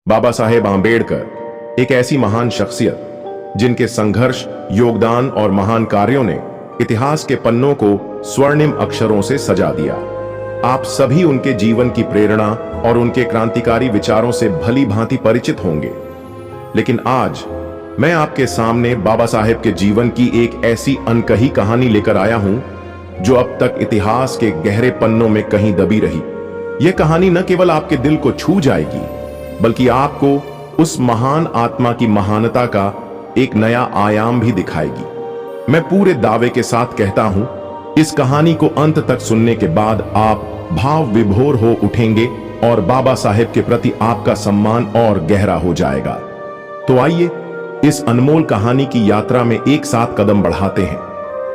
बाबा साहेब आंबेडकर एक ऐसी महान शख्सियत जिनके संघर्ष, योगदान और महान कार्यों ने इतिहास के पन्नों को स्वर्णिम अक्षरों से सजा दिया। आप सभी उनके जीवन की प्रेरणा और उनके क्रांतिकारी विचारों से भली भांति परिचित होंगे। लेकिन आज मैं आपके सामने बाबा साहेब के जीवन की एक ऐसी अनकही कहानी लेकर आया हूं जो अब तक इतिहास के गहरे पन्नों में कहीं दबी रही। यह कहानी न केवल आपके दिल को छू जाएगी, बल्कि आपको उस महान आत्मा की महानता का एक नया आयाम भी दिखाएगी। मैं पूरे दावे के साथ कहता हूं, इस कहानी को अंत तक सुनने के बाद आप भाव विभोर हो उठेंगे और बाबा साहेब के प्रति आपका सम्मान और गहरा हो जाएगा। तो आइए इस अनमोल कहानी की यात्रा में एक साथ कदम बढ़ाते हैं।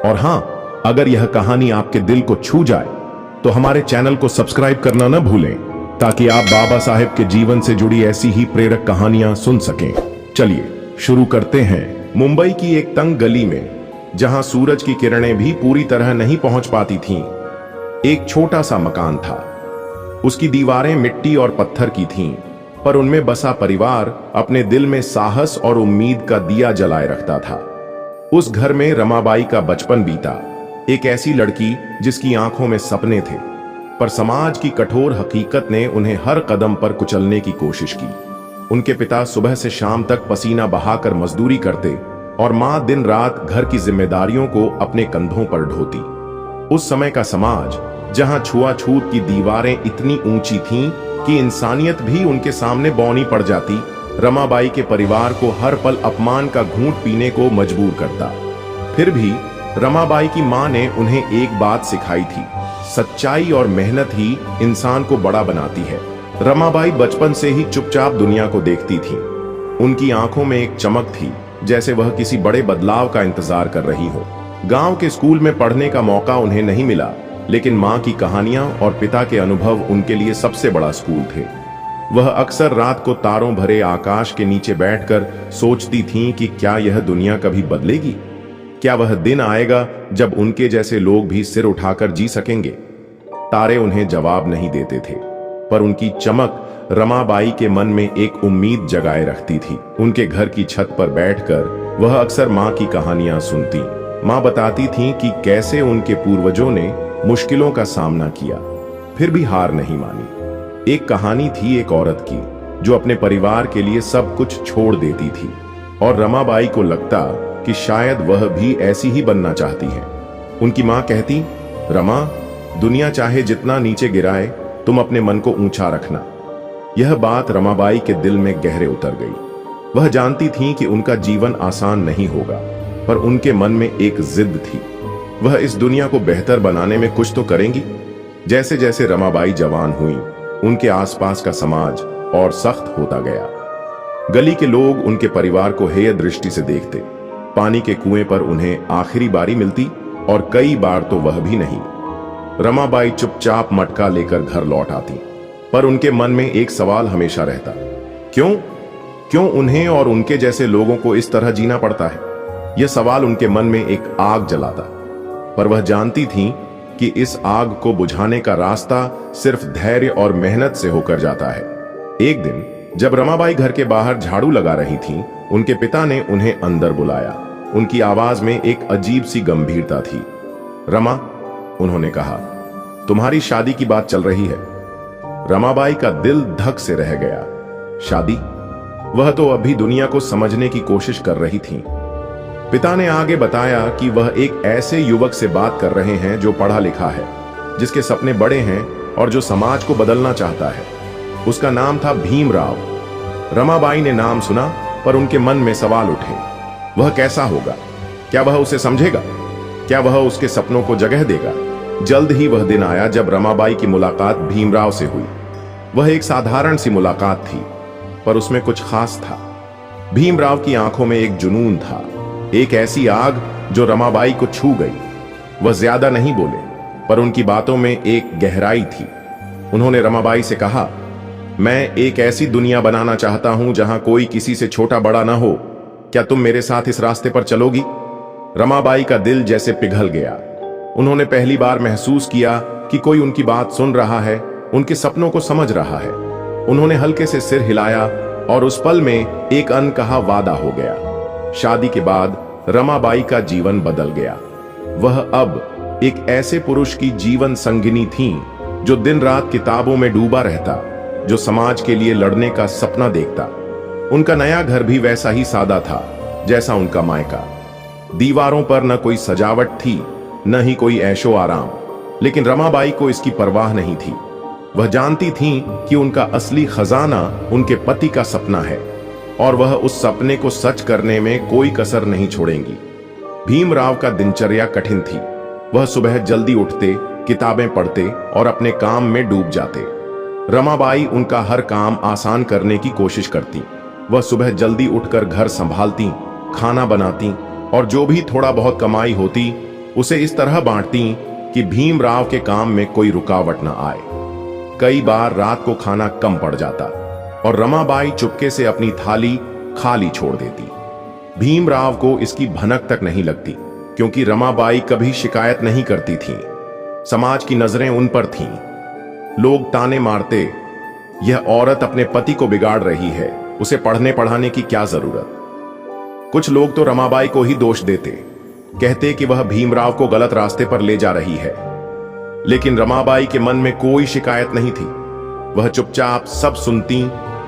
और हां, अगर यह कहानी आपके दिल को छू जाए तो हमारे चैनल को सब्सक्राइब करना न भूलें, ताकि आप बाबा साहेब के जीवन से जुड़ी ऐसी ही प्रेरक कहानियां सुन सकें। चलिए शुरू करते हैं। मुंबई की एक तंग गली में, जहां सूरज की किरणें भी पूरी तरह नहीं पहुंच पाती थीं, एक छोटा सा मकान था। उसकी दीवारें मिट्टी और पत्थर की थीं, पर उनमें बसा परिवार अपने दिल में साहस और उम्मीद का दिया जलाए रखता था। उस घर में रमाबाई का बचपन बीता, एक ऐसी लड़की जिसकी आंखों में सपने थे, पर समाज की कठोर हकीकत ने उन्हें हर कदम पर कुचलने की कोशिश की। उनके पिता सुबह से शाम तक पसीना बहाकर मजदूरी करते और मां दिन रात घर की जिम्मेदारियों को अपने कंधों पर ढोती। उस समय का समाज, जहां छुआछूत की दीवारें इतनी ऊंची थीं कि इंसानियत भी उनके सामने बौनी पड़ जाती, रमाबाई के परिवार को हर पल अपमान का घूंट पीने को मजबूर करता। फिर भी रमाबाई की मां ने उन्हें एक बात सिखाई थी, सच्चाई और मेहनत ही इंसान को बड़ा बनाती है। रमाबाई बचपन से ही चुपचाप दुनिया को देखती थी। उनकी आंखों में एक चमक थी, जैसे वह किसी बड़े बदलाव का इंतजार कर रही हो। गांव के स्कूल में पढ़ने का मौका उन्हें नहीं मिला, लेकिन मां की कहानियां और पिता के अनुभव उनके लिए सबसे बड़ा स्कूल थे। वह अक्सर रात को तारों भरे आकाश के नीचे बैठकर सोचती थीं कि क्या यह दुनिया कभी बदलेगी? क्या वह दिन आएगा जब उनके जैसे लोग भी सिर उठाकर जी सकेंगे? तारे उन्हें जवाब नहीं देते थे, पर उनकी चमक रमाबाई के मन में एक उम्मीद जगाए रखती थी। उनके घर की छत पर बैठकर वह अक्सर मां की कहानियां सुनती। मां बताती थीं कि कैसे उनके पूर्वजों ने मुश्किलों का सामना किया, फिर भी हार नहीं मानी। एक कहानी थी एक औरत की जो अपने परिवार के लिए सब कुछ छोड़ देती थी, और रमाबाई को लगता कि शायद वह भी ऐसी ही बनना चाहती है। उनकी मां कहती, रमा, दुनिया चाहे जितना नीचे गिराए, तुम अपने मन को ऊंचा रखना। यह बात रमाबाई के दिल में गहरे उतर गई। वह जानती थीं कि उनका जीवन आसान नहीं होगा, पर उनके मन में एक जिद थी। वह इस दुनिया को बेहतर बनाने में कुछ तो करेंगी। जैसे जैसे रमाबाई जवान हुई, उनके आसपास का समाज और सख्त होता गया। गली के लोग उनके परिवार को हेय दृष्टि से देखते। पानी के कुएं पर उन्हें आखिरी बारी मिलती, और कई बार तो वह भी नहीं। रमाबाई चुपचाप मटका लेकर घर लौट आती, पर उनके मन में एक सवाल हमेशा रहता, क्यों उन्हें और उनके जैसे लोगों को इस तरह जीना पड़ता है? यह सवाल उनके मन में एक आग जलाता, पर वह जानती थीं कि इस आग को बुझाने का रास्ता सिर्फ धैर्य और मेहनत से होकर जाता है। एक दिन जब रमाबाई घर के बाहर झाड़ू लगा रही थीं, उनके पिता ने उन्हें अंदर बुलाया। उनकी आवाज में एक अजीब सी गंभीरता थी। रमा, उन्होंने कहा, तुम्हारी शादी की बात चल रही है। रमाबाई का दिल धक से रह गया। शादी? वह तो अभी दुनिया को समझने की कोशिश कर रही थी। पिता ने आगे बताया कि वह एक ऐसे युवक से बात कर रहे हैं जो पढ़ा लिखा है, जिसके सपने बड़े हैं और जो समाज को बदलना चाहता है। उसका नाम था भीमराव। रमाबाई ने नाम सुना, पर उनके मन में सवाल उठे। वह कैसा होगा? क्या वह उसे समझेगा? क्या वह उसके सपनों को जगह देगा? जल्द ही वह दिन आया जब रमाबाई की मुलाकात भीमराव से हुई। वह एक साधारण सी मुलाकात थी, पर उसमें कुछ खास था। भीमराव की आंखों में एक जुनून था, एक ऐसी आग जो रमाबाई को छू गई। वह ज्यादा नहीं बोले, पर उनकी बातों में एक गहराई थी। उन्होंने रमाबाई से कहा, मैं एक ऐसी दुनिया बनाना चाहता हूं जहां कोई किसी से छोटा बड़ा ना हो। क्या तुम मेरे साथ इस रास्ते पर चलोगी? रमाबाई का दिल जैसे पिघल गया। उन्होंने पहली बार महसूस किया कि कोई उनकी बात सुन रहा है, उनके सपनों को समझ रहा है। उन्होंने हल्के से सिर हिलाया और उस पल में एक अनकहा वादा हो गया। शादी के बाद रमाबाई का जीवन बदल गया। वह अब एक ऐसे पुरुष की जीवन संगिनी थीं जो दिन रात किताबों में डूबा रहता, जो समाज के लिए लड़ने का सपना देखता। उनका नया घर भी वैसा ही सादा था जैसा उनका मायका। दीवारों पर न कोई सजावट थी, न ही कोई ऐशो आराम, लेकिन रमाबाई को इसकी परवाह नहीं थी। वह जानती थीं कि उनका असली खजाना उनके पति का सपना है और वह उस सपने को सच करने में कोई कसर नहीं छोड़ेंगी। भीमराव का दिनचर्या कठिन थी। वह सुबह जल्दी उठते, किताबें पढ़ते और अपने काम में डूब जाते। रमाबाई उनका हर काम आसान करने की कोशिश करती। वह सुबह जल्दी उठकर घर संभालती, खाना बनाती और जो भी थोड़ा बहुत कमाई होती उसे इस तरह बांटती कि भीमराव के काम में कोई रुकावट न आए। कई बार रात को खाना कम पड़ जाता और रमाबाई चुपके से अपनी थाली खाली छोड़ देती। भीमराव को इसकी भनक तक नहीं लगती, क्योंकि रमाबाई कभी शिकायत नहीं करती थीं। समाज की नजरें उन पर थीं। लोग ताने मारते, यह औरत अपने पति को बिगाड़ रही है, उसे पढ़ने पढ़ाने की क्या जरूरत। कुछ लोग तो रमाबाई को ही दोष देते, कहते कि वह भीमराव को गलत रास्ते पर ले जा रही है। लेकिन रमाबाई के मन में कोई शिकायत नहीं थी। वह चुपचाप सब सुनती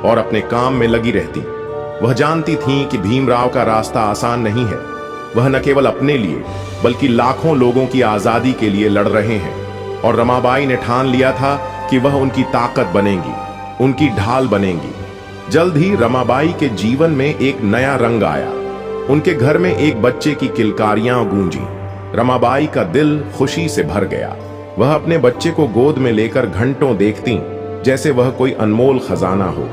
और अपने काम में लगी रहती। वह जानती थीं कि भीमराव का रास्ता आसान नहीं है। वह न केवल अपने लिए बल्कि लाखों लोगों की आजादी के लिए लड़ रहे हैं और रमाबाई ने ठान लिया था कि वह उनकी ताकत बनेंगी, उनकी ढाल बनेंगी। जल्द ही रमाबाई के जीवन में एक नया रंग आया। उनके घर में एक बच्चे की किलकारियां गूंजी। रमाबाई का दिल खुशी से भर गया। वह अपने बच्चे को गोद में लेकर घंटों देखती, जैसे वह कोई अनमोल खजाना हो।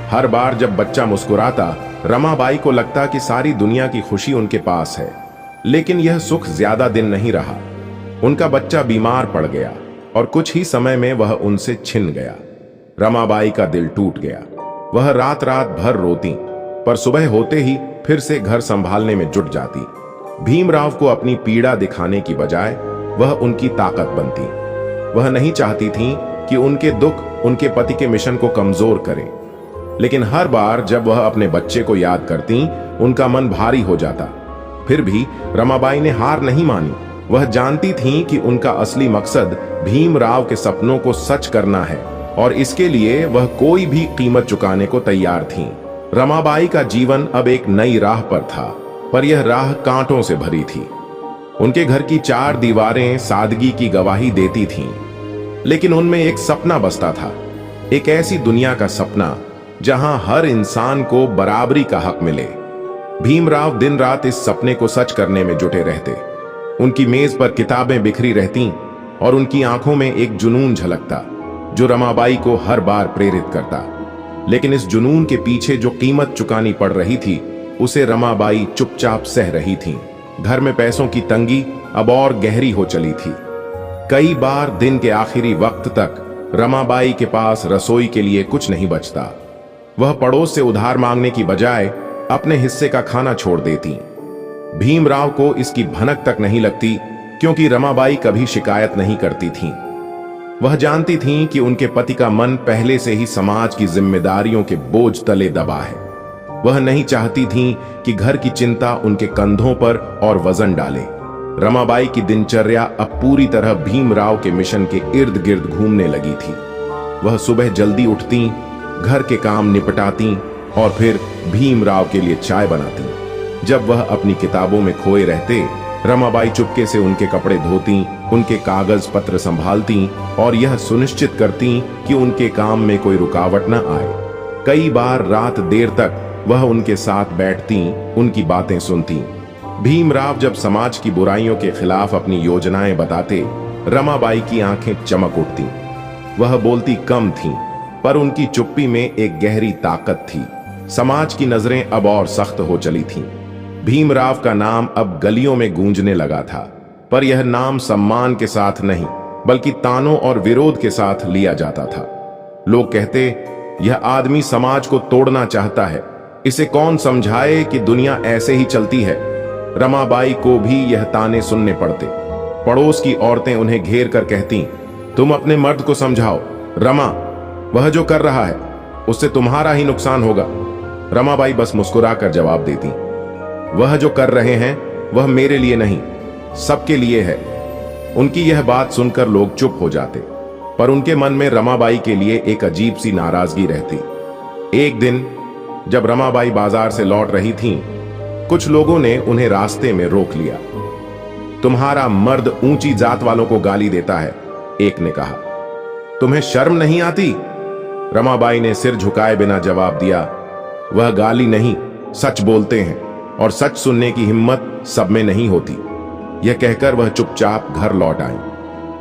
हर बार जब बच्चा मुस्कुराता, रमाबाई को लगता कि सारी दुनिया की खुशी उनके पास है। लेकिन यह सुख ज्यादा दिन नहीं रहा। उनका बच्चा बीमार पड़ गया और कुछ ही समय में वह उनसे छिन गया। रमाबाई का दिल टूट गया। वह रात रात भर रोती, पर सुबह होते ही फिर से घर संभालने में जुट जाती। भीमराव को अपनी पीड़ा दिखाने की बजाय वह उनकी ताकत बनती। वह नहीं चाहती थी कि उनके दुख उनके पति के मिशन को कमजोर करे। लेकिन हर बार जब वह अपने बच्चे को याद करती, उनका मन भारी हो जाता। फिर भी रमाबाई ने हार नहीं मानी। वह जानती थी कि उनका असली मकसद भीमराव के सपनों को सच करना है और इसके लिए वह कोई भी कीमत चुकाने को तैयार थीं। रमाबाई का जीवन अब एक नई राह पर था, पर यह राह कांटों से भरी थी। उनके घर की चार दीवारें सादगी की गवाही देती थीं, लेकिन उनमें एक सपना बसता था, एक ऐसी दुनिया का सपना जहां हर इंसान को बराबरी का हक मिले। भीमराव दिन रात इस सपने को सच करने में जुटे रहते। उनकी मेज पर किताबें बिखरी रहती और उनकी आंखों में एक जुनून झलकता जो रमाबाई को हर बार प्रेरित करता। लेकिन इस जुनून के पीछे जो कीमत चुकानी पड़ रही थी, उसे रमाबाई चुपचाप सह रही थीं। घर में पैसों की तंगी अब और गहरी हो चली थी। कई बार दिन के आखिरी वक्त तक रमाबाई के पास रसोई के लिए कुछ नहीं बचता। वह पड़ोस से उधार मांगने की बजाय अपने हिस्से का खाना छोड़ देती। भीमराव को इसकी भनक तक नहीं लगती, क्योंकि रमाबाई कभी शिकायत नहीं करती थीं। वह जानती थीं कि उनके पति का मन पहले से ही समाज की जिम्मेदारियों के बोझ तले दबा है। वह नहीं चाहती थीं कि घर की चिंता उनके कंधों पर और वजन डाले। रमाबाई की दिनचर्या अब पूरी तरह भीमराव के मिशन के इर्द गिर्द घूमने लगी थी। वह सुबह जल्दी उठती, घर के काम निपटाती और फिर भीमराव के लिए चाय बनाती। जब वह अपनी किताबों में खोए रहते, रमाबाई चुपके से उनके कपड़े धोती, उनके कागज पत्र संभालती और यह सुनिश्चित करती कि उनके काम में कोई रुकावट न आए। कई बार रात देर तक वह उनके साथ बैठती, उनकी बातें सुनती। भीमराव जब समाज की बुराइयों के खिलाफ अपनी योजनाएं बताते, रमाबाई की आंखें चमक उठती। वह बोलती कम थीं, पर उनकी चुप्पी में एक गहरी ताकत थी। समाज की नजरें अब और सख्त हो चली थीं। भीमराव का नाम अब गलियों में गूंजने लगा था, पर यह नाम सम्मान के साथ नहीं, बल्कि तानों और विरोध के साथ लिया जाता था। लोग कहते, यह आदमी समाज को तोड़ना चाहता है, इसे कौन समझाए कि दुनिया ऐसे ही चलती है। रमाबाई को भी यह ताने सुनने पड़ते। पड़ोस की औरतें उन्हें घेर कर कहती, तुम अपने मर्द को समझाओ रमा, वह जो कर रहा है उससे तुम्हारा ही नुकसान होगा। रमाबाई बस मुस्कुराकर जवाब देती, वह जो कर रहे हैं वह मेरे लिए नहीं, सबके लिए है। उनकी यह बात सुनकर लोग चुप हो जाते, पर उनके मन में रमाबाई के लिए एक अजीब सी नाराजगी रहती। एक दिन जब रमाबाई बाजार से लौट रही थीं, कुछ लोगों ने उन्हें रास्ते में रोक लिया। तुम्हारा मर्द ऊंची जात वालों को गाली देता है, एक ने कहा। तुम्हें शर्म नहीं आती? रमाबाई ने सिर झुकाए बिना जवाब दिया, वह गाली नहीं, सच बोलते हैं और सच सुनने की हिम्मत सब में नहीं होती। यह कहकर वह चुपचाप घर लौट आई।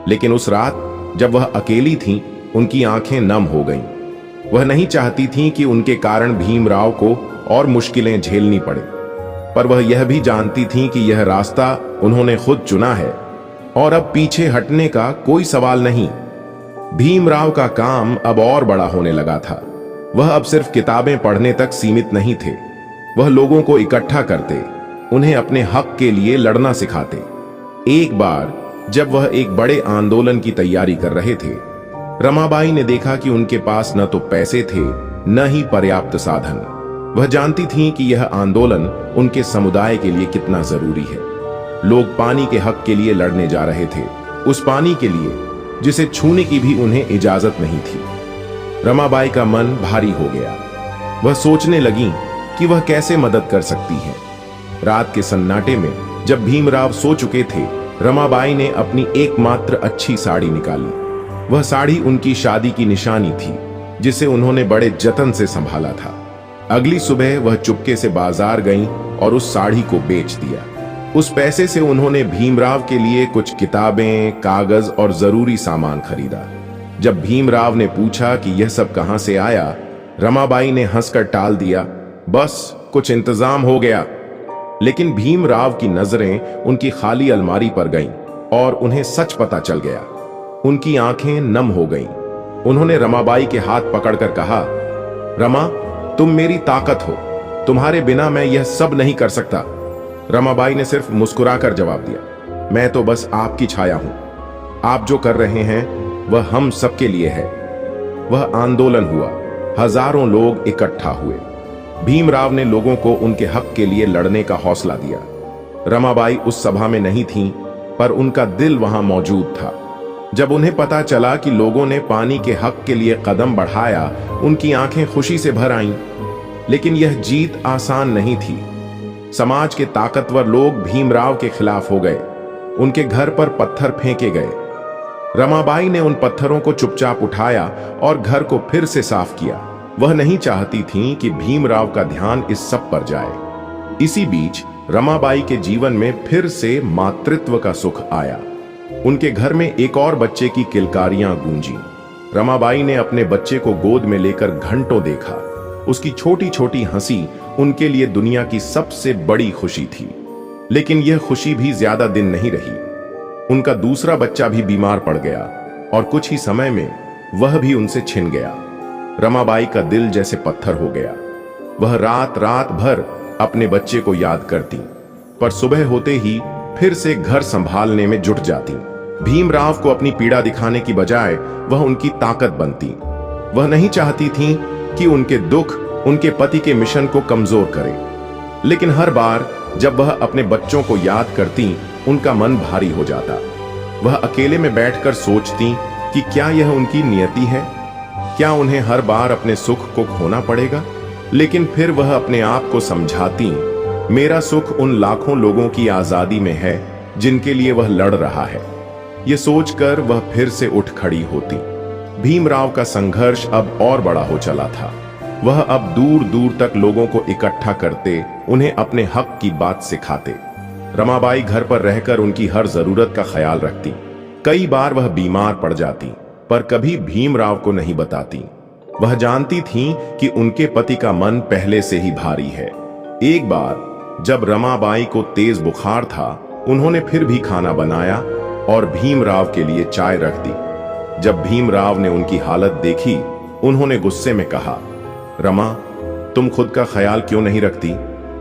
लेकिन उस रात जब वह अकेली थीं, उनकी आंखें नम हो गईं। वह नहीं चाहती थीं कि उनके कारण भीमराव को और मुश्किलें झेलनी पड़े, पर वह यह भी जानती थीं कि यह रास्ता उन्होंने खुद चुना है और अब पीछे हटने का कोई सवाल नहीं। भीमराव का काम अब और बड़ा होने लगा था। वह अब सिर्फ किताबें पढ़ने तक सीमित नहीं थे। वह लोगों को इकट्ठा करते, उन्हें अपने हक के लिए लड़ना सिखाते। एक बार जब वह एक बड़े आंदोलन की तैयारी कर रहे थे, रमाबाई ने देखा कि उनके पास न तो पैसे थे न ही पर्याप्त साधन। वह जानती थीं कि यह आंदोलन उनके समुदाय के लिए कितना जरूरी है। लोग पानी के हक के लिए लड़ने जा रहे थे, उस पानी के लिए जिसे छूने की भी उन्हें इजाजत नहीं थी। रमाबाई का मन भारी हो गया। वह सोचने लगी कि वह कैसे मदद कर सकती है। रात के सन्नाटे में जब भीमराव सो चुके थे, रमाबाई ने अपनी एकमात्र अच्छी साड़ी निकाली। वह साड़ी उनकी शादी की निशानी थी, जिसे उन्होंने बड़े जतन से संभाला था। अगली सुबह वह चुपके से बाजार गईं और उस साड़ी को बेच दिया। उस पैसे से उन्होंने भीमराव के लिए कुछ किताबें, कागज और जरूरी सामान खरीदा। जब भीमराव ने पूछा कि यह सब कहां से आया, रमाबाई ने हंसकर टाल दिया, बस कुछ इंतजाम हो गया। लेकिन भीमराव की नजरें उनकी खाली अलमारी पर गईं और उन्हें सच पता चल गया। उनकी आंखें नम हो गईं। उन्होंने रमाबाई के हाथ पकड़कर कहा, रमा, तुम मेरी ताकत हो, तुम्हारे बिना मैं यह सब नहीं कर सकता। रमाबाई ने सिर्फ मुस्कुराकर जवाब दिया, मैं तो बस आपकी छाया हूं। आप जो कर रहे हैं वह हम सबके लिए है। वह आंदोलन हुआ, हजारों लोग इकट्ठा हुए। भीमराव ने लोगों को उनके हक के लिए लड़ने का हौसला दिया। रमाबाई उस सभा में नहीं थीं, पर उनका दिल वहां मौजूद था। जब उन्हें पता चला कि लोगों ने पानी के हक के लिए कदम बढ़ाया, उनकी आंखें खुशी से भर आईं। लेकिन यह जीत आसान नहीं थी। समाज के ताकतवर लोग भीमराव के खिलाफ हो गए। उनके घर पर पत्थर फेंके गए। रमाबाई ने उन पत्थरों को चुपचाप उठाया और घर को फिर से साफ किया। वह नहीं चाहती थीं कि भीमराव का ध्यान इस सब पर जाए। इसी बीच रमाबाई के जीवन में फिर से मातृत्व का सुख आया। उनके घर में एक और बच्चे की किलकारियां गूंजी। रमाबाई ने अपने बच्चे को गोद में लेकर घंटों देखा। उसकी छोटी छोटी हंसी उनके लिए दुनिया की सबसे बड़ी खुशी थी। लेकिन यह खुशी भी ज्यादा दिन नहीं रही। उनका दूसरा बच्चा भी बीमार पड़ गया और कुछ ही समय में वह भी उनसे छिन गया। रमाबाई का दिल जैसे पत्थर हो गया। वह रात रात भर अपने बच्चे को याद करती, पर सुबह होते ही फिर से घर संभालने में जुट जाती। भीमराव को अपनी पीड़ा दिखाने की बजाय वह उनकी ताकत बनती। वह नहीं चाहती थीं कि उनके दुख उनके पति के मिशन को कमजोर करे। लेकिन हर बार जब वह अपने बच्चों को याद करती, उनका मन भारी हो जाता। वह अकेले में बैठकर सोचती कि क्या यह उनकी नियति है? क्या उन्हें हर बार अपने सुख को खोना पड़ेगा? लेकिन फिर वह अपने आप को समझाती, मेरा सुख उन लाखों लोगों की आजादी में है जिनके लिए वह लड़ रहा है। यह सोचकर वह फिर से उठ खड़ी होती। भीमराव का संघर्ष अब और बड़ा हो चला था। वह अब दूर दूर तक लोगों को इकट्ठा करते, उन्हें अपने हक की बात सिखाते। रमाबाई घर पर रहकर उनकी हर जरूरत का ख्याल रखती। कई बार वह बीमार पड़ जाती, पर कभी भीमराव को नहीं बताती। वह जानती थीं कि उनके पति का मन पहले से ही भारी है। एक बार जब रमाबाई को तेज बुखार था, उन्होंने फिर भी खाना बनाया और भीमराव के लिए चाय रख दी। जब भीमराव ने उनकी हालत देखी, उन्होंने गुस्से में कहा, रमा, तुम खुद का ख्याल क्यों नहीं रखती?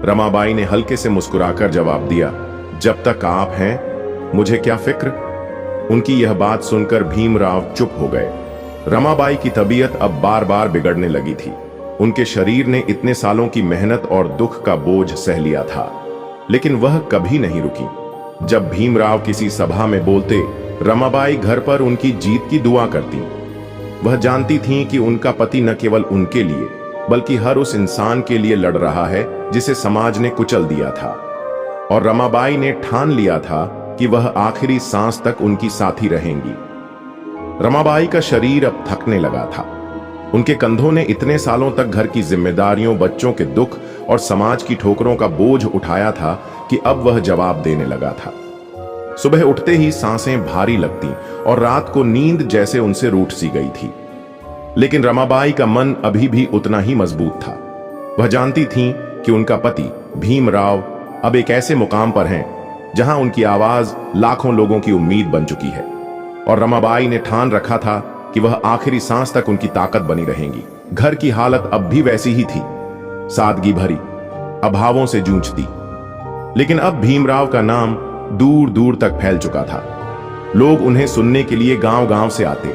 रमाबाई ने हल्के से मुस्कुराकर जवाब दिया, जब तक आप हैं मुझे क्या फिक्र। उनकी यह बात सुनकर भीमराव चुप हो गए। रमाबाई की तबीयत अब बार बार बिगड़ने लगी थी। उनके शरीर ने इतने सालों की मेहनत और दुख का बोझ सह लिया था, लेकिन वह कभी नहीं रुकी। जब भीमराव किसी सभा में बोलते, रमाबाई घर पर उनकी जीत की दुआ करती। वह जानती थीं कि उनका पति न केवल उनके लिए बल्कि हर उस इंसान के लिए लड़ रहा है जिसे समाज ने कुचल दिया था, और रमाबाई ने ठान लिया था कि वह आखिरी सांस तक उनकी साथी रहेंगी। रमाबाई का शरीर अब थकने लगा था। उनके कंधों ने इतने सालों तक घर की जिम्मेदारियों, बच्चों के दुख और समाज की ठोकरों का बोझ उठाया था कि अब वह जवाब देने लगा था। सुबह उठते ही सांसें भारी लगती और रात को नींद जैसे उनसे रूठ सी गई थी। लेकिन रमाबाई का मन अभी भी उतना ही मजबूत था। वह जानती थीं कि उनका पति भीमराव अब एक ऐसे मुकाम पर हैं जहां उनकी आवाज लाखों लोगों की उम्मीद बन चुकी है, और रमाबाई ने ठान रखा था कि वह आखिरी सांस तक उनकी ताकत बनी रहेंगी। घर की हालत अब भी वैसी ही थी, सादगी भरी, अभावों से जूझती। लेकिन अब भीमराव का नाम दूर दूर तक फैल चुका था। लोग उन्हें सुनने के लिए गांव-गांव से आते।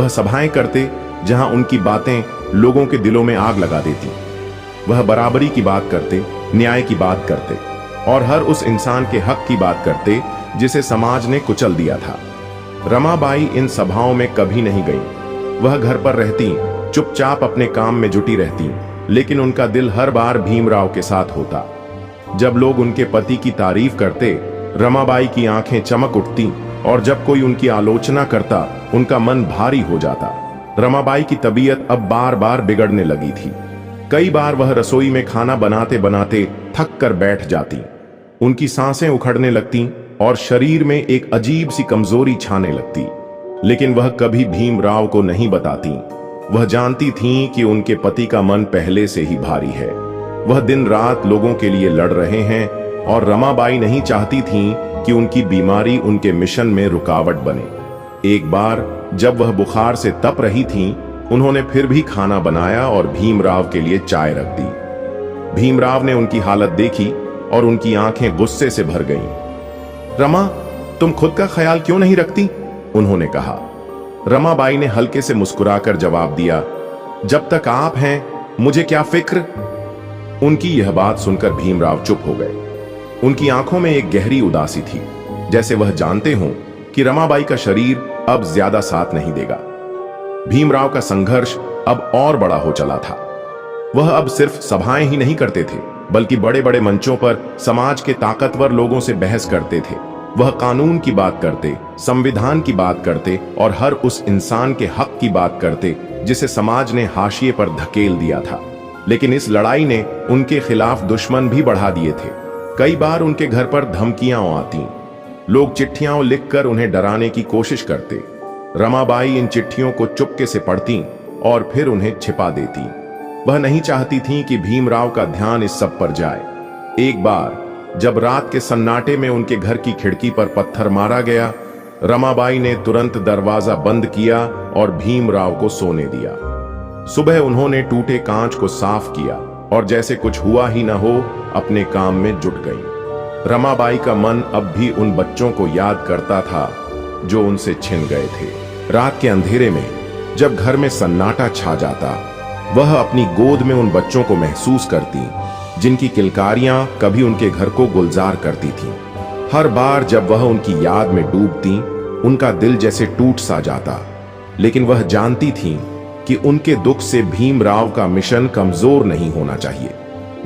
वह सभाएं करते जहां उनकी बातें लोगों के दिलों में आग लगा देती। वह बराबरी की बात करते, न्याय की बात करते और हर उस इंसान के हक की बात करते जिसे समाज ने कुचल दिया था। रमाबाई इन सभाओं में कभी नहीं गई। वह घर पर रहती, चुपचाप अपने काम में जुटी रहती, लेकिन उनका दिल हर बार भीमराव के साथ होता। जब लोग उनके पति की तारीफ करते, रमाबाई की आंखें चमक उठती, और जब कोई उनकी आलोचना करता, उनका मन भारी हो जाता। रमाबाई की तबीयत अब बार बार बिगड़ने लगी थी। कई बार वह रसोई में खाना बनाते बनाते थक कर बैठ जाती। उनकी सांसें उखड़ने लगती और शरीर में एक अजीब सी कमजोरी छाने लगती। लेकिन वह कभी भीमराव को नहीं बताती। वह जानती थीं कि उनके पति का मन पहले से ही भारी है। वह दिन रात लोगों के लिए लड़ रहे हैं, और रमाबाई नहीं चाहती थीं कि उनकी बीमारी उनके मिशन में रुकावट बने। एक बार जब वह बुखार से तप रही थीं, उन्होंने फिर भी खाना बनाया और भीमराव के लिए चाय रख दी। भीमराव ने उनकी हालत देखी और उनकी आंखें गुस्से से भर गईं। रमा, तुम खुद का ख्याल क्यों नहीं रखती? उन्होंने कहा। रमाबाई ने हल्के से मुस्कुराकर जवाब दिया, जब तक आप हैं मुझे क्या फिक्र। उनकी यह बात सुनकर भीमराव चुप हो गए। उनकी आंखों में एक गहरी उदासी थी, जैसे वह जानते हों कि रमाबाई का शरीर अब ज्यादा साथ नहीं देगा। भीमराव का संघर्ष अब और बड़ा हो चला था। वह अब सिर्फ सभाएं ही नहीं करते थे, बल्कि बड़े बड़े मंचों पर समाज के ताकतवर लोगों से बहस करते थे। वह कानून की बात करते, संविधान की बात करते और हर उस इंसान के हक की बात करते जिसे समाज ने हाशिए पर धकेल दिया था। लेकिन इस लड़ाई ने उनके खिलाफ दुश्मन भी बढ़ा दिए थे। कई बार उनके घर पर धमकियां आती, लोग चिट्ठियां लिखकर उन्हें डराने की कोशिश करते। रमाबाई इन चिट्ठियों को चुपके से पढ़ती और फिर उन्हें छिपा देती। वह नहीं चाहती थीं कि भीमराव का ध्यान इस सब पर जाए। एक बार जब रात के सन्नाटे में उनके घर की खिड़की पर पत्थर मारा गया, रमाबाई ने तुरंत दरवाजा बंद किया और भीमराव को सोने दिया। सुबह उन्होंने टूटे कांच को साफ किया और जैसे कुछ हुआ ही न हो, अपने काम में जुट गई। रमाबाई का मन अब भी उन बच्चों को याद करता था जो उनसे छिन गए थे। रात के अंधेरे में जब घर में सन्नाटा छा जाता, वह अपनी गोद में उन बच्चों को महसूस करती जिनकी किलकारियां कभी उनके घर को गुलजार करती थीं। हर बार जब वह उनकी याद में डूबती, उनका दिल जैसे टूट सा जाता। लेकिन वह जानती थीं कि उनके दुख से भीमराव का मिशन कमजोर नहीं होना चाहिए।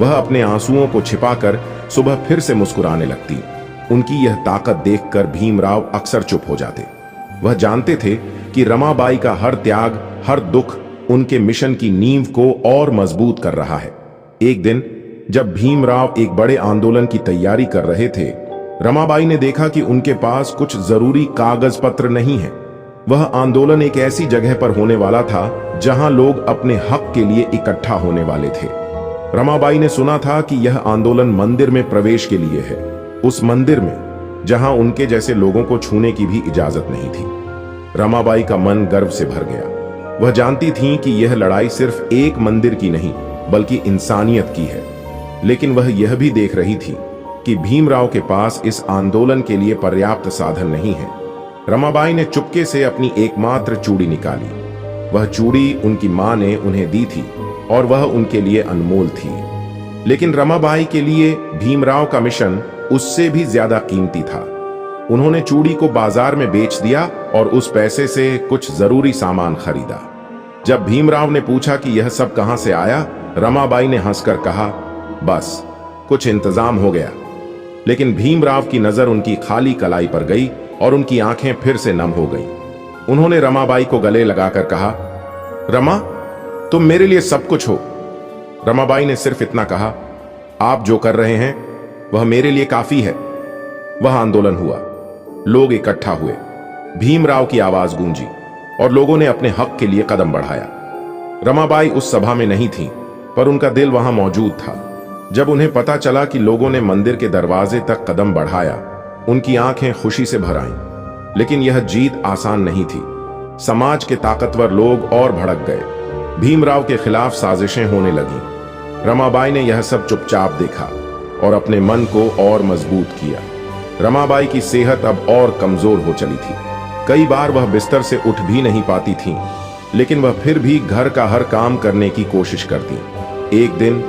वह अपने आंसुओं को छिपाकर सुबह फिर से मुस्कुराने लगती। उनकी यह ताकत देखकर भीमराव अक्सर चुप हो जाते। वह जानते थे कि रमाबाई का हर त्याग, हर दुख उनके मिशन की नींव को और मजबूत कर रहा है। एक दिन जब भीमराव एक बड़े आंदोलन की तैयारी कर रहे थे, रमाबाई ने देखा कि उनके पास कुछ जरूरी कागज पत्र नहीं है। वह आंदोलन एक ऐसी जगह पर होने वाला था जहां लोग अपने हक के लिए इकट्ठा होने वाले थे। रमाबाई ने सुना था कि यह आंदोलन मंदिर में प्रवेश के लिए है, उस मंदिर में जहां उनके जैसे लोगों को छूने की भी इजाजत नहीं थी। रमाबाई का मन गर्व से भर गया। वह जानती थीं कि यह लड़ाई सिर्फ एक मंदिर की नहीं बल्कि इंसानियत की है। लेकिन वह यह भी देख रही थी कि भीमराव के पास इस आंदोलन के लिए पर्याप्त साधन नहीं है। रमाबाई ने चुपके से अपनी एकमात्र चूड़ी निकाली। वह चूड़ी उनकी मां ने उन्हें दी थी और वह उनके लिए अनमोल थी। लेकिन रमाबाई के लिए भीमराव का मिशन उससे भी ज्यादा कीमती था। उन्होंने चूड़ी को बाजार में बेच दिया और उस पैसे से कुछ जरूरी सामान खरीदा। जब भीमराव ने पूछा कि यह सब कहां से आया, रमाबाई ने हंसकर कहा, बस कुछ इंतजाम हो गया। लेकिन भीमराव की नजर उनकी खाली कलाई पर गई और उनकी आंखें फिर से नम हो गईं। उन्होंने रमाबाई को गले लगाकर कहा, रमा, तुम मेरे लिए सब कुछ हो। रमाबाई ने सिर्फ इतना कहा, आप जो कर रहे हैं वह मेरे लिए काफी है। वह आंदोलन हुआ, लोग इकट्ठा हुए, भीमराव की आवाज गूंजी और लोगों ने अपने हक के लिए कदम बढ़ाया। रमाबाई उस सभा में नहीं थी, पर उनका दिल वहां मौजूद था। जब उन्हें पता चला कि लोगों ने मंदिर के दरवाजे तक कदम बढ़ाया, उनकी आंखें खुशी से भर आईं। लेकिन यह जीत आसान नहीं थी। समाज के ताकतवर लोग और भड़क गए। भीमराव के खिलाफ साजिशें होने लगीं। रमाबाई ने यह सब चुपचाप देखा और अपने मन को और मजबूत किया। रमाबाई की सेहत अब और कमजोर हो चली थी। कई बार वह बिस्तर से उठ भी नहीं पाती थीं, लेकिन वह फिर भी घर का हर काम करने की कोशिश करती। एक दिन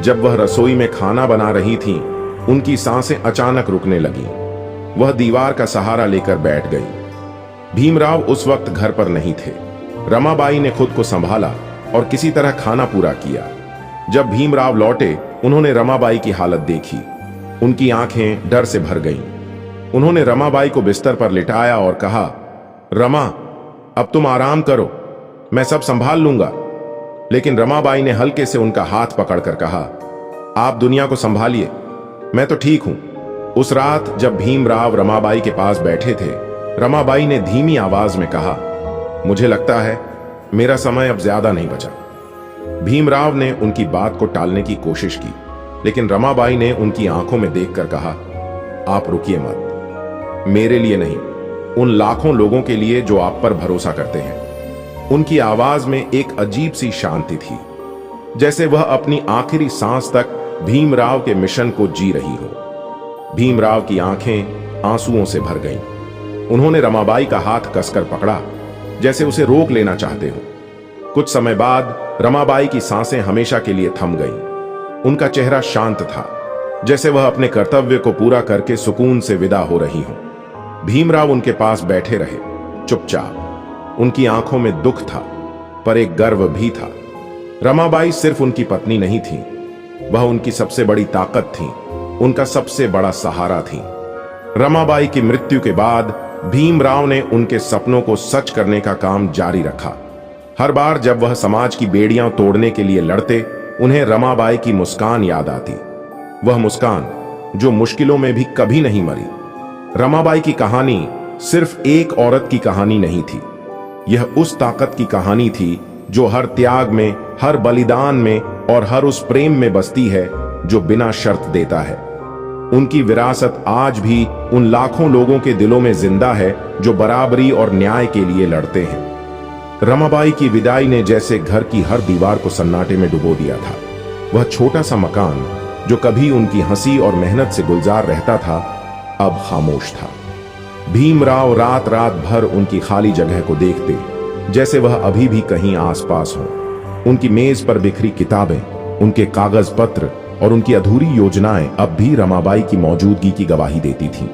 जब वह रसोई में खाना बना रही थीं, उनकी सांसें अचानक रुकने लगीं। वह दीवार का सहारा लेकर बैठ गई। भीमराव उस वक्त घर पर नहीं थे। रमाबाई ने खुद को संभाला और किसी तरह खाना पूरा किया। जब भीमराव लौटे, उन्होंने रमाबाई की हालत देखी। उनकी आंखें डर से भर गईं। उन्होंने रमाबाई को बिस्तर पर लिटाया और कहा, रमा, अब तुम आराम करो, मैं सब संभाल लूंगा। लेकिन रमाबाई ने हल्के से उनका हाथ पकड़कर कहा, आप दुनिया को संभालिए, मैं तो ठीक हूं। उस रात जब भीमराव रमाबाई के पास बैठे थे, रमाबाई ने धीमी आवाज में कहा, मुझे लगता है मेरा समय अब ज्यादा नहीं बचा। भीमराव ने उनकी बात को टालने की कोशिश की, लेकिन रमाबाई ने उनकी आंखों में देखकर कहा, आप रुकिए मत, मेरे लिए नहीं, उन लाखों लोगों के लिए जो आप पर भरोसा करते हैं। उनकी आवाज में एक अजीब सी शांति थी, जैसे वह अपनी आखिरी सांस तक भीमराव के मिशन को जी रही हो। भीमराव की आंखें आंसुओं से भर गईं। उन्होंने रमाबाई का हाथ कसकर पकड़ा, जैसे उसे रोक लेना चाहते हो। कुछ समय बाद रमाबाई की सांसें हमेशा के लिए थम गईं। उनका चेहरा शांत था, जैसे वह अपने कर्तव्य को पूरा करके सुकून से विदा हो रही हो। भीमराव उनके पास बैठे रहे, चुपचाप। उनकी आंखों में दुख था, पर एक गर्व भी था। रमाबाई सिर्फ उनकी पत्नी नहीं थी, वह उनकी सबसे बड़ी ताकत थी, उनका सबसे बड़ा सहारा थी। रमाबाई की मृत्यु के बाद भीमराव ने उनके सपनों को सच करने का काम जारी रखा। हर बार जब वह समाज की बेड़ियां तोड़ने के लिए लड़ते, उन्हें रमाबाई की मुस्कान याद आती। वह मुस्कान जो मुश्किलों में भी कभी नहीं मरी। रमाबाई की कहानी सिर्फ एक औरत की कहानी नहीं थी, यह उस ताकत की कहानी थी जो हर त्याग में, हर बलिदान में और हर उस प्रेम में बसती है जो बिना शर्त देता है। उनकी विरासत आज भी उन लाखों लोगों के दिलों में जिंदा है जो बराबरी और न्याय के लिए लड़ते हैं। रमाबाई की विदाई ने जैसे घर की हर दीवार को सन्नाटे में डुबो दिया था। वह छोटा सा मकान जो कभी उनकी हंसी और मेहनत से गुलजार रहता था, अब खामोश था। भीमराव रात रात भर उनकी खाली जगह को देखते, जैसे वह अभी भी कहीं आसपास हो। उनकी मेज पर बिखरी किताबें, उनके कागज पत्र और उनकी अधूरी योजनाएं अब भी रमाबाई की मौजूदगी की गवाही देती थीं।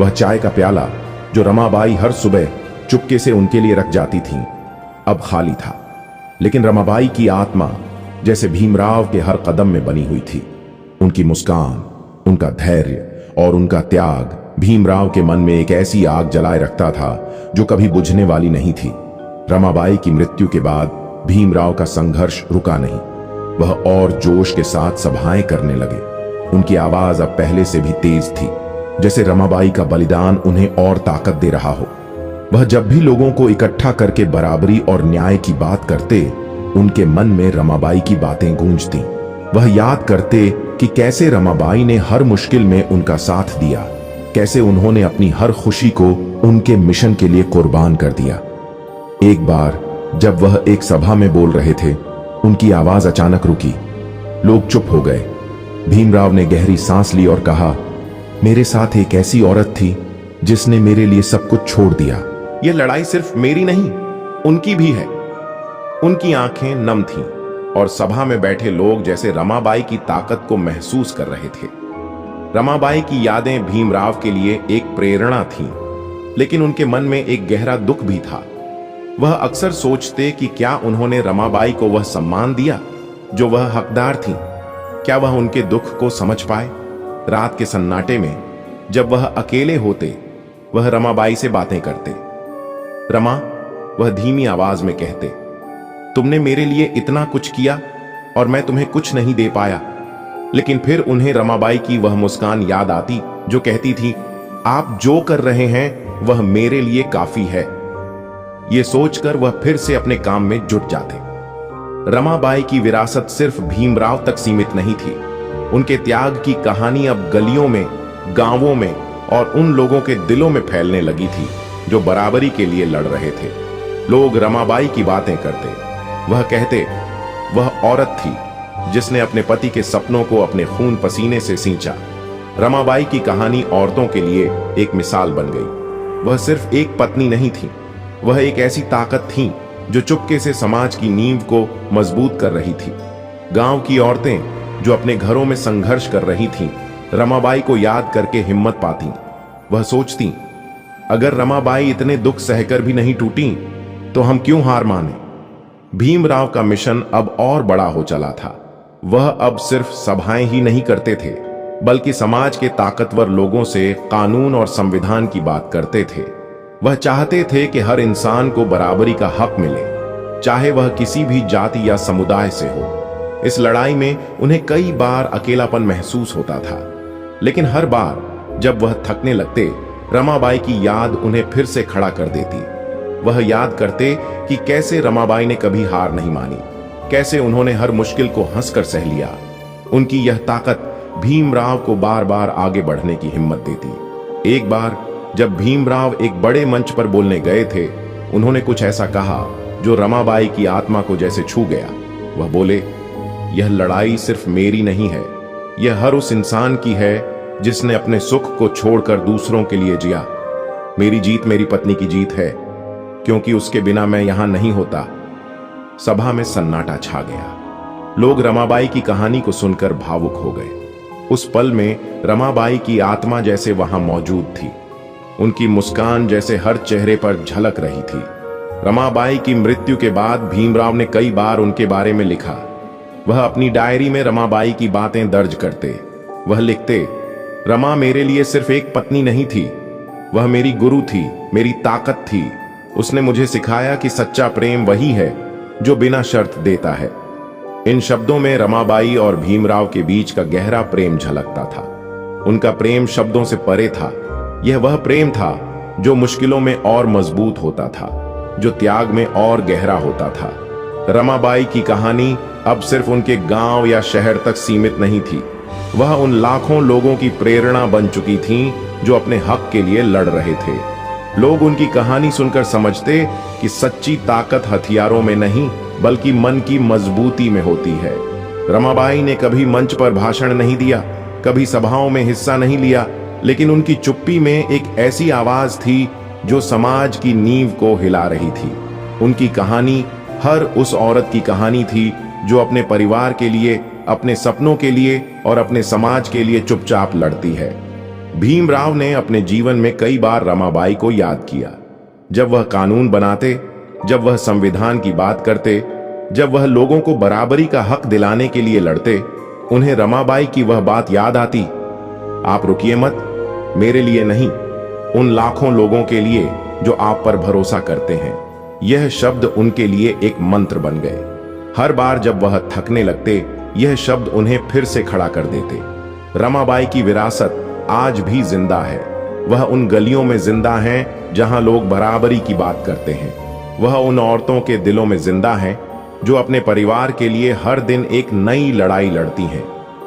वह चाय का प्याला जो रमाबाई हर सुबह चुपके से उनके लिए रख जाती थीं, अब खाली था। लेकिन रमाबाई की आत्मा जैसे भीमराव के हर कदम में बनी हुई थी। उनकी मुस्कान, उनका धैर्य और उनका त्याग भीमराव के मन में एक ऐसी आग जलाए रखता था जो कभी बुझने वाली नहीं थी। रमाबाई की मृत्यु के बाद भीमराव का संघर्ष रुका नहीं। वह और जोश के साथ सभाएं करने लगे। उनकी आवाज अब पहले से भी तेज थी, जैसे रमाबाई का बलिदान उन्हें और ताकत दे रहा हो। वह जब भी लोगों को इकट्ठा करके बराबरी और न्याय की बात करते, उनके मन में रमाबाई की बातें गूंजती। वह याद करते कि कैसे रमाबाई ने हर मुश्किल में उनका साथ दिया, कैसे उन्होंने अपनी हर खुशी को उनके मिशन के लिए कुर्बान कर दिया। एक बार जब वह एक सभा में बोल रहे थे, उनकी आवाज अचानक रुकी। लोग चुप हो गए। भीमराव ने गहरी सांस ली और कहा, मेरे साथ एक ऐसी औरत थी जिसने मेरे लिए सब कुछ छोड़ दिया। यह लड़ाई सिर्फ मेरी नहीं, उनकी भी है। उनकी आंखें नम थीं और सभा में बैठे लोग जैसे रमाबाई की ताकत को महसूस कर रहे थे। रमाबाई की यादें भीमराव के लिए एक प्रेरणा थीं, लेकिन उनके मन में एक गहरा दुख भी था। वह अक्सर सोचते कि क्या उन्होंने रमाबाई को वह सम्मान दिया जो वह हकदार थीं? क्या वह उनके दुख को समझ पाए? रात के सन्नाटे में जब वह अकेले होते, वह रमाबाई से बातें करते। रमा, वह धीमी आवाज में कहते, तुमने मेरे लिए इतना कुछ किया और मैं तुम्हें कुछ नहीं दे पाया। लेकिन फिर उन्हें रमाबाई की वह मुस्कान याद आती जो कहती थी, आप जो कर रहे हैं वह मेरे लिए काफी है। यह सोचकर वह फिर से अपने काम में जुट जाते। रमाबाई की विरासत सिर्फ भीमराव तक सीमित नहीं थी। उनके त्याग की कहानी अब गलियों में, गांवों में और उन लोगों के दिलों में फैलने लगी थी जो बराबरी के लिए लड़ रहे थे। लोग रमाबाई की बातें करते। वह कहते, वह औरत थी जिसने अपने पति के सपनों को अपने खून पसीने से सींचा। रमाबाई की कहानी औरतों के लिए एक मिसाल बन गई। वह सिर्फ एक पत्नी नहीं थी, वह एक ऐसी ताकत थी जो चुपके से समाज की नींव को मजबूत कर रही थी। गांव की औरतें जो अपने घरों में संघर्ष कर रही थीं, रमाबाई को याद करके हिम्मत पाती। वह सोचती, अगर रमाबाई इतने दुख सहकर भी नहीं टूटी तो हम क्यों हार माने। भीमराव का मिशन अब और बड़ा हो चला था। वह अब सिर्फ सभाएं ही नहीं करते थे, बल्कि समाज के ताकतवर लोगों से कानून और संविधान की बात करते थे। वह चाहते थे कि हर इंसान को बराबरी का हक मिले, चाहे वह किसी भी जाति या समुदाय से हो। इस लड़ाई में उन्हें कई बार अकेलापन महसूस होता था, लेकिन हर बार जब वह थकने लगते, रमाबाई की याद उन्हें फिर से खड़ा कर देती। वह याद करते कि कैसे रमाबाई ने कभी हार नहीं मानी, कैसे उन्होंने हर मुश्किल को हंसकर सह लिया। उनकी यह ताकत भीमराव को बार बार आगे बढ़ने की हिम्मत देती। एक बार जब भीमराव एक बड़े मंच पर बोलने गए थे, उन्होंने कुछ ऐसा कहा जो रमाबाई की आत्मा को जैसे छू गया। वह बोले, यह लड़ाई सिर्फ मेरी नहीं है, यह हर उस इंसान की है जिसने अपने सुख को छोड़कर दूसरों के लिए जिया। मेरी जीत मेरी पत्नी की जीत है, क्योंकि उसके बिना मैं यहां नहीं होता। सभा में सन्नाटा छा गया। लोग रमाबाई की कहानी को सुनकर भावुक हो गए। उस पल में रमाबाई की आत्मा जैसे वहां मौजूद थी। उनकी मुस्कान जैसे हर चेहरे पर झलक रही थी। रमाबाई की मृत्यु के बाद भीमराव ने कई बार उनके बारे में लिखा। वह अपनी डायरी में रमाबाई की बातें दर्ज करते। वह लिखते, रमा मेरे लिए सिर्फ एक पत्नी नहीं थी, वह मेरी गुरु थी, मेरी ताकत थी। उसने मुझे सिखाया कि सच्चा प्रेम वही है जो बिना शर्त देता है। इन शब्दों में रमाबाई और भीमराव के बीच का गहरा प्रेम झलकता था। उनका प्रेम शब्दों से परे था। यह वह प्रेम था जो मुश्किलों में और मजबूत होता था, जो त्याग में और गहरा होता था। रमाबाई की कहानी अब सिर्फ उनके गांव या शहर तक सीमित नहीं थी। वह उन लाखों लोगों की प्रेरणा बन चुकी थी जो अपने हक के लिए लड़ रहे थे। लोग उनकी कहानी सुनकर समझते कि सच्ची ताकत हथियारों में नहीं, बल्कि मन की मजबूती में होती है। रमाबाई ने कभी मंच पर भाषण नहीं दिया, कभी सभाओं में हिस्सा नहीं लिया, लेकिन उनकी चुप्पी में एक ऐसी आवाज थी जो समाज की नींव को हिला रही थी। उनकी कहानी हर उस औरत की कहानी थी जो अपने परिवार के लिए, अपने सपनों के लिए और अपने समाज के लिए चुपचाप लड़ती है। भीमराव ने अपने जीवन में कई बार रमाबाई को याद किया। जब वह कानून बनाते, जब वह संविधान की बात करते, जब वह लोगों को बराबरी का हक दिलाने के लिए लड़ते, उन्हें रमाबाई की वह बात याद आती, आप रुकिए मत, मेरे लिए नहीं, उन लाखों लोगों के लिए जो आप पर भरोसा करते हैं। यह शब्द उनके लिए एक मंत्र बन गए। हर बार जब वह थकने लगते, यह शब्द उन्हें फिर से खड़ा कर देते। रमाबाई की विरासत आज भी जिंदा है। वह उन गलियों में जिंदा है जहां लोग बराबरी की बात करते हैं। वह उन औरतों के दिलों में जिंदा है जो अपने परिवार के लिए हर दिन एक नई लड़ाई लड़ती हैं।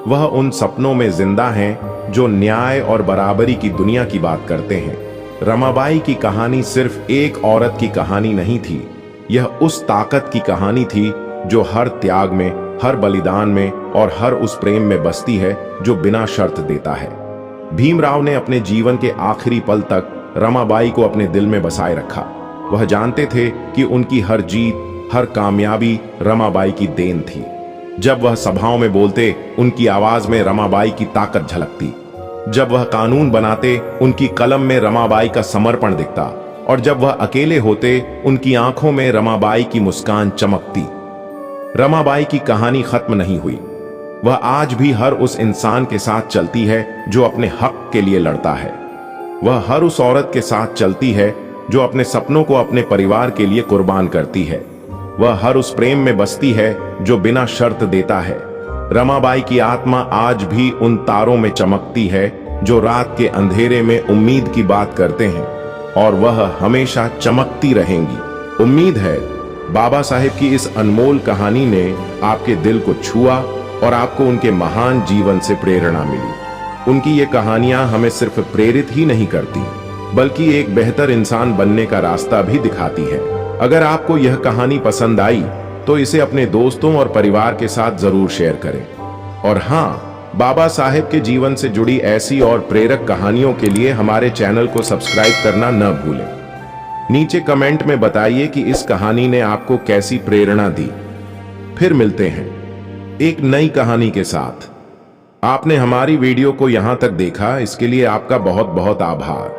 वह उन सपनों में जिंदा हैं जो न्याय और बराबरी की दुनिया की बात करते हैं। रमाबाई की कहानी सिर्फ एक औरत की कहानी नहीं थी, यह उस ताकत की कहानी थी जो हर त्याग में, हर बलिदान में और हर उस प्रेम में बसती है जो बिना शर्त देता है। भीमराव ने अपने जीवन के आखिरी पल तक रमाबाई को अपने दिल में बसाए रखा। वह जानते थे कि उनकी हर जीत, हर कामयाबी रमाबाई की देन थी। जब वह सभाओं में बोलते, उनकी आवाज में रमाबाई की ताकत झलकती। जब वह कानून बनाते, उनकी कलम में रमाबाई का समर्पण दिखता, और जब वह अकेले होते, उनकी आंखों में रमाबाई की मुस्कान चमकती। रमाबाई की कहानी खत्म नहीं हुई। वह आज भी हर उस इंसान के साथ चलती है जो अपने हक के लिए लड़ता है। वह हर उस औरत के साथ चलती है जो अपने सपनों को अपने परिवार के लिए कुर्बान करती है। वह हर उस प्रेम में बसती है जो बिना शर्त देता है। रमाबाई की आत्मा आज भी उन तारों में चमकती है जो रात के अंधेरे में उम्मीद की बात करते हैं, और वह हमेशा चमकती रहेंगी। उम्मीद है बाबा साहेब की इस अनमोल कहानी ने आपके दिल को छुआ और आपको उनके महान जीवन से प्रेरणा मिली। उनकी ये कहानियां हमें सिर्फ प्रेरित ही नहीं करती, बल्कि एक बेहतर इंसान बनने का रास्ता भी दिखाती है। अगर आपको यह कहानी पसंद आई तो इसे अपने दोस्तों और परिवार के साथ जरूर शेयर करें। और हाँ, बाबा साहेब के जीवन से जुड़ी ऐसी और प्रेरक कहानियों के लिए हमारे चैनल को सब्सक्राइब करना न भूलें। नीचे कमेंट में बताइए कि इस कहानी ने आपको कैसी प्रेरणा दी। फिर मिलते हैं एक नई कहानी के साथ। आपने हमारी वीडियो को यहां तक देखा, इसके लिए आपका बहुत बहुत आभार।